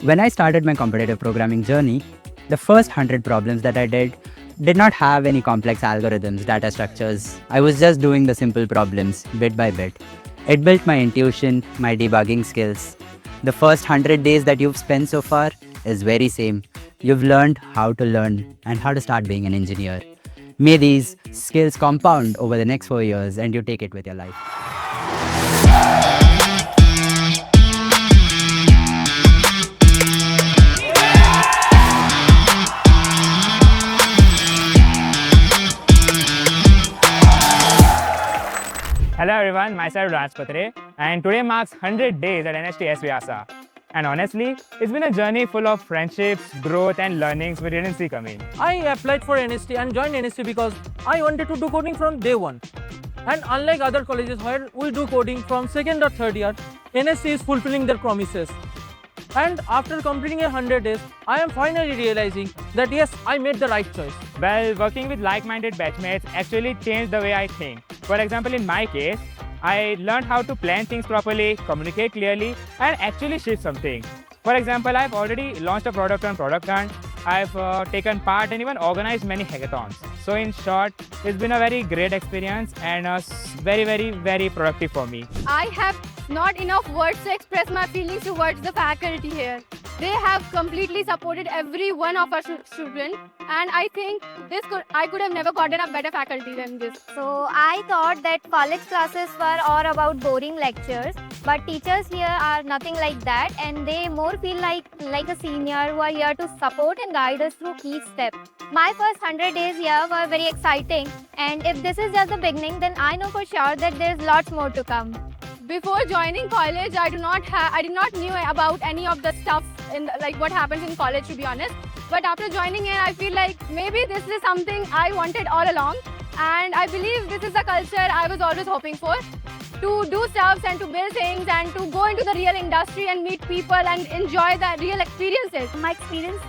When I started my competitive programming journey, the first 100 problems that I did not have any complex algorithms, data structures. I was just doing the simple problems bit by bit. It built my intuition, my debugging skills. The first 100 days that you've spent so far is very same. You've learned how to learn and how to start being an engineer. May these skills compound over the next 4 years and you take it with your life. Hello everyone, myself Raj Patre, and today marks 100 days at NST Vyasa. And honestly, it's been a journey full of friendships, growth and learnings we didn't see coming. I applied for NST and joined NST because I wanted to do coding from day one. And unlike other colleges where we do coding from second or third year, NST is fulfilling their promises. And after completing 100 days, I am finally realizing that yes, I made the right choice. Well, working with like-minded batchmates actually changed the way I think. For example, in my case, I learned how to plan things properly, communicate clearly, and actually ship something. For example, I've already launched a product on Product Hunt. I've taken part and even organized many hackathons. So in short, it's been a very great experience and very productive for me. I have not enough words to express my feelings towards the faculty here. They have completely supported every one of our students, and I think I could have never gotten a better faculty than this. So I thought that college classes were all about boring lectures, but teachers here are nothing like that, and they more feel like a senior who are here to support and guide us through each step. My first 100 days here were very exciting, and if this is just the beginning, then I know for sure that there's lots more to come. Before joining college, I did not knew about any of the stuff like what happens in college, to be honest. But after joining here, I feel like maybe this is something I wanted all along, and I believe this is the culture I was always hoping for. To do stuff and to build things and to go into the real industry and meet people and enjoy the real experiences. My experience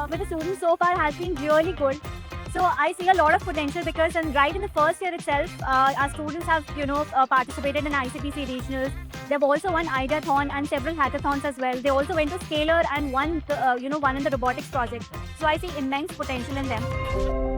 with the students so far has been really good. So I see a lot of potential because right in the first year itself, our students have participated in ICPC regionals. They've also won Ideathon and several hackathons as well. They also went to Scalar and won in the robotics project. So I see immense potential in them.